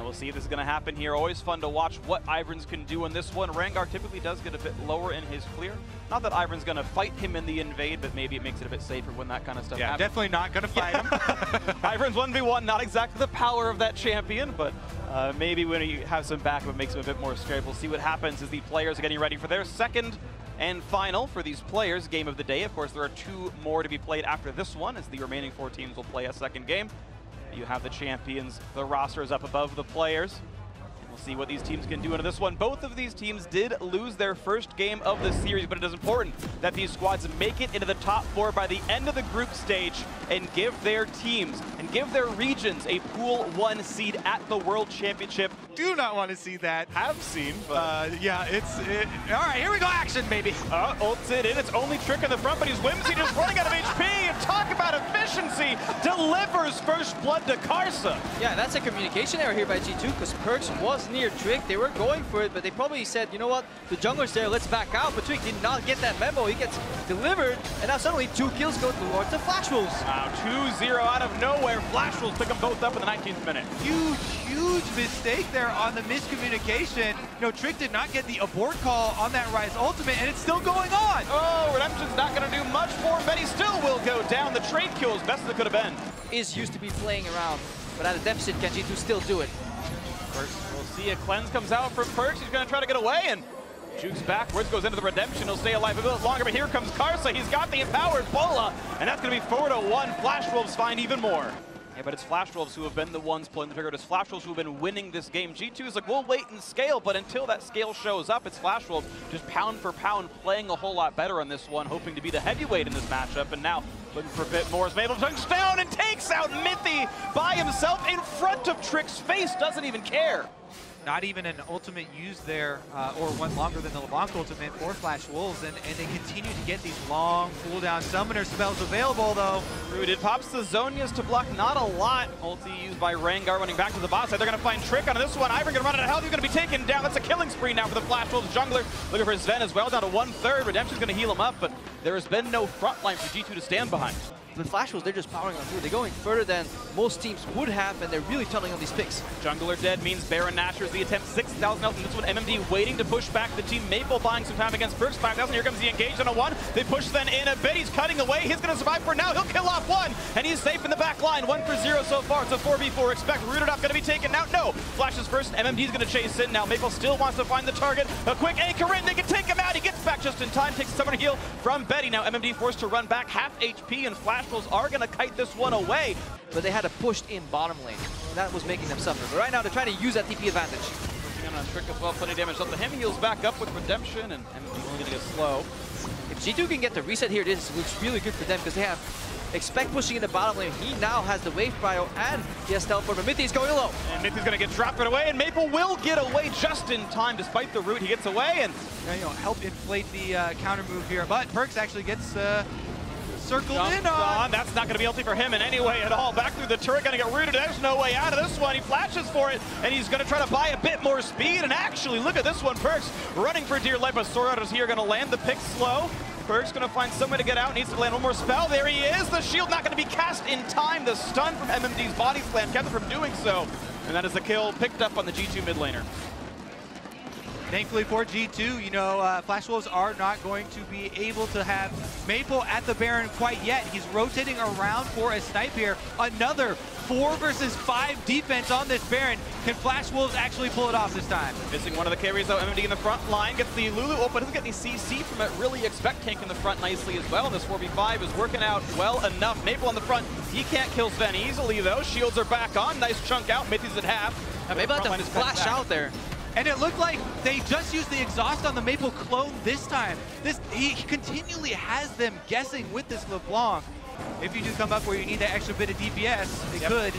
we'll see if this is going to happen here. Always fun to watch what Ivern's can do in this one. Rengar typically does get a bit lower in his clear. Not that Ivern's going to fight him in the invade, but maybe it makes it a bit safer when that kind of stuff happens. Definitely not going to fight him. Ivern's 1v1, not exactly the power of that champion, but maybe when you have some backup, it makes him a bit more scared. We'll see what happens as the players are getting ready for their second and final for these players, game of the day. Of course, there are 2 more to be played after this one, as the remaining 4 teams will play a second game. You have the champions, the roster is up above the players. And we'll see what these teams can do into this one. Both of these teams did lose their first game of the series, but it is important that these squads make it into the top 4 by the end of the group stage and give their teams and give their regions a pool 1 seed at the World Championship. Do not want to see that. Have seen, but yeah, all right, here we go, action, baby. Ults it in, it's only Trick in the front, but he's Whimsy just running out of HP, and talk about efficiency, delivers first blood to Karsa. Yeah, that's a communication error here by G2, because Perkz was near Trick, they were going for it, but they probably said, you know what, the jungler's there, let's back out, but Trick did not get that memo, he gets delivered, and now suddenly 2 kills go towards the Flash Wolves. Wow, 2-0 out of nowhere, Flash Wolves pick them both up in the 19th minute. Huge mistake there on the miscommunication. You know, Trick did not get the abort call on that Rise ultimate, and it's still going on. Oh, Redemption's not going to do much for him, but he still will go down. The trade kills, best as it could have been. Is used to be playing around, but at a deficit, can G2 still do it? First, we'll see a cleanse comes out from Perkz. He's going to try to get away, and jukes backwards, goes into the Redemption. He'll stay alive a bit longer, but here comes Karsa. He's got the empowered Bola, and that's going to be 4-1. Flash Wolves find even more. Yeah, but it's Flash Wolves who have been the ones pulling the trigger. It's Flash Wolves who have been winning this game. G2 is like, we'll wait and scale, but until that scale shows up, it's Flash Wolves just pound for pound playing a whole lot better on this one, hoping to be the heavyweight in this matchup. And now looking for a bit more. Is Mabel jumps down and takes out Mithy by himself in front of Trick's face. Doesn't even care. Not even an ultimate used there, or one longer than the LeBlanc ultimate for Flash Wolves, and they continue to get these long cooldown summoner spells available, though. Rooted pops the Zonias to block, not a lot. Ulti used by Rengar running back to the bot side. They're going to find Trick on this one. Ivern going to run out of health. He's going to be taken down. That's a killing spree now for the Flash Wolves jungler. Looking for Zven as well, down to 1/3. Redemption's going to heal him up, but there has been no front line for G2 to stand behind. The Flash Wolves, they're just powering on through. They're going further than most teams would have, and they're really tunneling on these picks. Jungler dead means Baron Nashor's the attempt. 6,000 health in this one. MMD waiting to push back the team. Maple buying some time against Perkz. 5,000. Here comes the engage on a 1. They push then in a bit. He's cutting away. He's going to survive for now. He'll kill off 1, and he's safe in the back line. 1-for-0 so far. It's a 4v4. Expect Rooted up going to be taken out. No. Flash is first. MMD's going to chase in now. Maple still wants to find the target. A quick anchor in. They can take him out. He gets back just in time. Takes a summoner heal from Betty. Now MMD forced to run back half HP, and Flash Wolves are going to kite this one away. But they had a pushed in bottom lane. That was making them suffer. But right now they're trying to use that TP advantage. Pushing on Trick as well, plenty of damage up to him. He heals back up with Redemption, and MMD only going to get slow. If G2 can get the reset here, this looks really good for them because they have Expect pushing in the bottom lane. He now has the wave prio and he has teleport, but Mithy's going low. And Mithy's going to get dropped right away, and Maple will get away just in time despite the root. He gets away and help inflate the counter move here. But Perkz actually gets circled in on. That's not going to be healthy for him in any way at all. Back through the turret, going to get rooted. There's no way out of this one. He flashes for it, and he's going to try to buy a bit more speed. And actually, look at this one. Perkz running for dear life, but Sorad is here, going to land the pick slow. Perkz going to find somewhere to get out, needs to land one more spell. There he is. The shield not going to be cast in time. The stun from MMD's body slam kept him from doing so. And that is the kill picked up on the G2 mid laner. Thankfully for G2, Flash Wolves are not going to be able to have Maple at the Baron quite yet. He's rotating around for a snipe here. Another 4 versus 5 defense on this Baron. Can Flash Wolves actually pull it off this time? Missing one of the carries though. MMD in the front line gets the Lulu open. Doesn't get any CC from it. Really expect tank in the front nicely as well. This 4v5 is working out well enough. Maple on the front. He can't kill Zven easily though. Shields are back on. Nice chunk out. Mithy's at half. Maple had to flash out there. And it looked like they just used the exhaust on the Maple clone this time. He continually has them guessing with this LeBlanc. If you do come up where you need that extra bit of DPS, it could.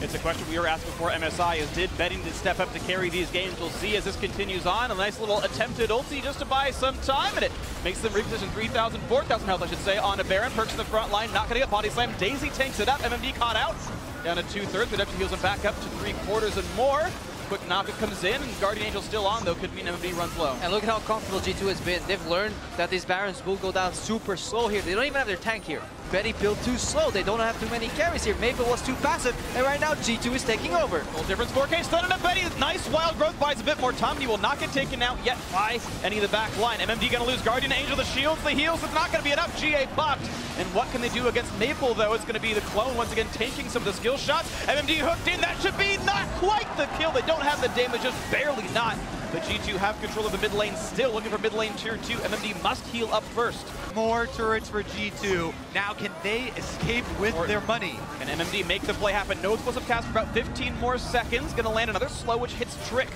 It's a question we were asking for MSI is did betting to step up to carry these games? We'll see as this continues on. A nice little attempted ulti just to buy some time, and it makes them reposition 3,000, 4,000 health, I should say, on a Baron. Perkz in the front line, not going to get body slam. Daisy tanks it up. MMD caught out. Down to 2/3. Redemption heals him back up to 3/4 and more. quick knock comes in, and Guardian Angel still on, though, could mean MMD runs low. And look at how comfortable G2 has been. They've learned that these Barons will go down super slow here. They don't even have their tank here. Betty built too slow. They don't have too many carries here. Maple was too passive, and right now G2 is taking over. Full difference, 4K stunning up Betty. Nice wild growth, buys a bit more time. He will not get taken out yet by any of the back line. MMD gonna lose Guardian Angel, the shields, the heals. It's not gonna be enough. GA bucked. And what can they do against Maple, though? It's gonna be the clone once again taking some of the skill shots. MMD hooked in. That should be not quite the kill. They don't have the damage, just barely not. But G2 have control of the mid lane still, looking for mid lane tier 2. MMD must heal up first. More turrets for G2. Now can they escape with their money? Can MMD make the play happen? No explosive cast for about 15 more seconds. Gonna land another slow, which hits Trick.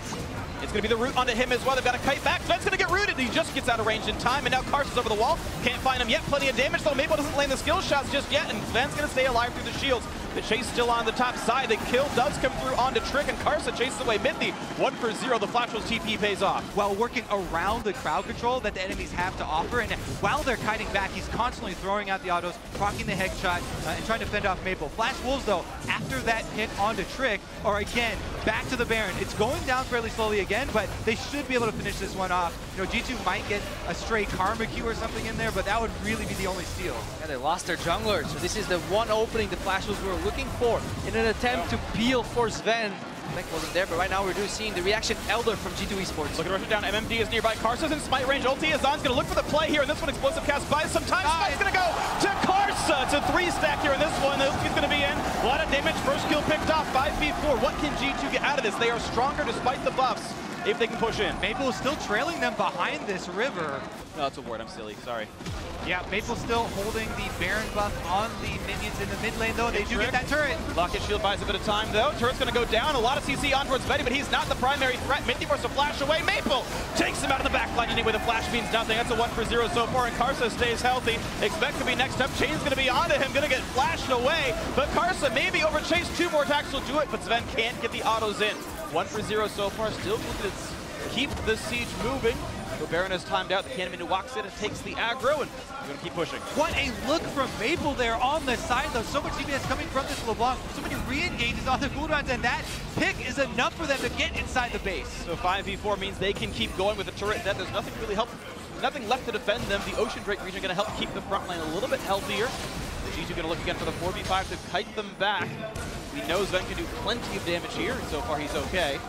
It's gonna be the root onto him as well. They've got a kite back. Sven's gonna get rooted. He just gets out of range in time, and now Carson's over the wall. Can't find him yet. Plenty of damage, though. Maple doesn't land the skill shots just yet, and Sven's gonna stay alive through the shields. The chase still on the top side. The kill does come through onto Trick, and Carson chases away Mithy. 1 for 0. The Flash Wolves TP pays off. While working around the crowd control that the enemies have to offer, and while they're kiting back, he's constantly throwing out the autos, proccing the headshot, and trying to fend off Maple. Flash Wolves, though, after that hit onto Trick, are again back to the Baron. It's going down fairly slowly again, but they should be able to finish this one off. You know, G2 might get a stray Karma Q or something in there, but that would really be the only steal. Yeah, they lost their jungler, so this is the one opening the Flash Wolves were looking for in an attempt to peel for Zven. Mech wasn't there, but right now we're seeing the reaction Elder from G2 Esports. Looking to rush it down. MMD is nearby. Carson's in smite range. Ulti Azan's going to look for the play here, and this one explosive cast buys some time. Smite's going to go to Karsa. It's a 3-stack here in this one. The ulti's going to be in. A lot of damage. First kill picked off. 5v4. What can G2 get out of this? They are stronger despite the buffs, if they can push in. Maple is still trailing them behind this river. No, that's a ward. I'm silly. Sorry. Yeah, Maple still holding the Baron buff on the minions in the mid lane, though. They do get that turret. Locket shield buys a bit of time, though. Turret's going to go down. A lot of CC on towards Betty, but he's not the primary threat. Mithy forced to flash away. Maple takes him out of the back line anyway. The flash means nothing. That's a 1 for 0 so far, and Karsa stays healthy. Expect to be next up. Chain's going to be onto him. Going to get flashed away, but Karsa maybe over Chase. 2 more attacks will do it, but Zven can't get the autos in. 1 for 0 so far. Still looking to keep the siege moving. So Baron has timed out. The Cannon walks in and takes the aggro, and we're going to keep pushing. What a look from Maple there on the side, though. So much DPS coming from this LeBlanc. So many re-engages on the cooldowns, and that pick is enough for them to get inside the base. So 5v4 means they can keep going with the turret. That there's nothing really nothing left to defend them. The Ocean Drake region going to help keep the front line a little bit healthier. The G2 going to look again for the 4v5 to kite them back. We know Zven can do plenty of damage here, and so far he's okay.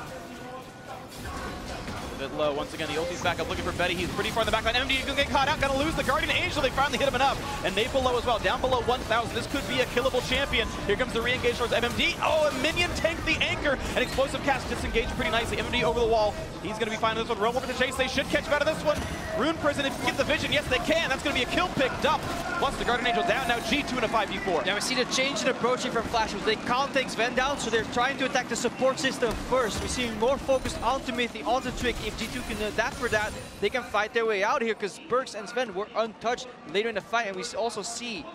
A bit low. Once again, the ulti's back up looking for Betty. He's pretty far in the back line. MD going to get caught out. Going to lose the Guardian Angel. They finally hit him enough. And Maple low as well. Down below 1,000. This could be a killable champion. Here comes the re-engage towards MMD. Oh, a minion tanked the anchor. An explosive cast disengaged pretty nicely. MMD over the wall. He's going to be fine with this one. Roam over the chase. They should catch him out of this one. Rune Prison, if you can get the vision, yes, they can. That's going to be a kill picked up. Plus the Guardian Angel down. Now G2 in a 5v4. Yeah, we see the change in approaching from Flash Wolves. They can't take Zven down, so they're trying to attack the support system first. We're seeing more focus onto Mithy, onto Trick. If G2 can adapt for that, they can fight their way out here, because Perks and Zven were untouched later in the fight, and we also see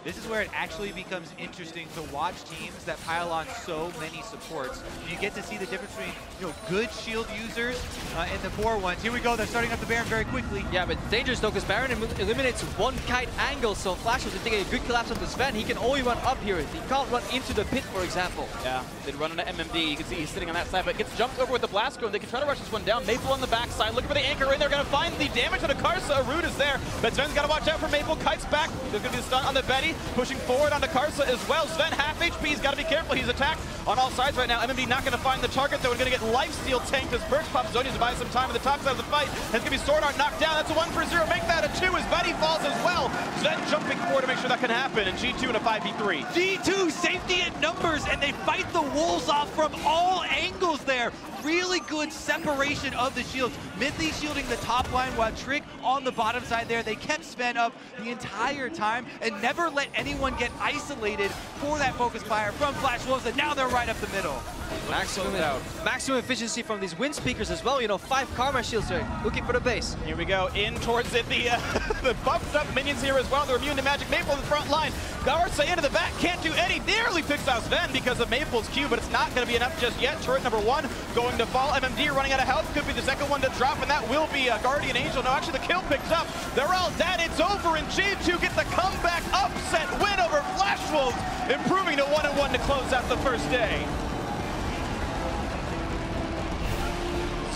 this is where it actually becomes interesting to watch teams that pile on so many supports. You get to see the difference between, you know, good shield users and the poor ones. Here we go, they're starting up the Baron very quickly. Yeah, but dangerous though, because Baron eliminates one kite angle, so Flash was taking a good collapse on the Zven. He can only run up here. He can't run into the pit, for example. Yeah, they'd run into MMD. You can see he's sitting on that side, but gets jumped over with the blast cone. They can try to rush this one down. Maple on the backside, looking for the anchor in. They're going to find the damage on the Karsa. A root is there, but Zven's got to watch out for Maple. Kites back. There's going to be the stun on the Betty, pushing forward onto Karsa as well. Zven half HP. He's got to be careful. He's attacked on all sides right now. MMD not going to find the target, though. We're going to get lifesteal tanked as Perks pops Zonia's to buy some time at the top side of the fight. It's going to be Sword Art knocked down. That's a 1 for 0. Make that a 2 as Betty falls as well. Zven jumping forward to make sure that can happen, and G2 in a 5v3. G2 safety in numbers, and they fight the wolves off from all angles there. Really good separation of the shields. Mithy shielding the top line while Trick on the bottom side there. They kept Zven up the entire time and never let anyone get isolated for that focus fire from Flash Wolves, and now they're right up the middle. Maximum efficiency from these wind speakers as well. You know, 5 Karma shields there, looking for the base. Here we go, in towards it. The buffed up minions here as well. They're immune to magic. Maple in the front line. Garza into the back, can't do any. Nearly picks out Zven because of Maple's Q, but it's not going to be enough just yet. Turret number 1 going to fall. MMD running out of health. Could be the second one to drop, and that will be a Guardian Angel. No, actually the kill picks up. They're all dead. It's over, and G2 get the comeback upset win over Flash Wolves, improving to 1-1 to close out the first day.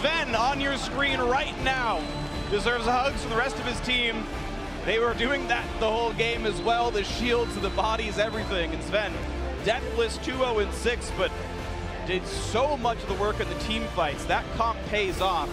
Zven on your screen right now deserves hugs from the rest of his team. They were doing that the whole game as well. The shields, the bodies, everything. And Zven, deathless 2-0-6, but did so much of the work in the team fights. That comp pays off.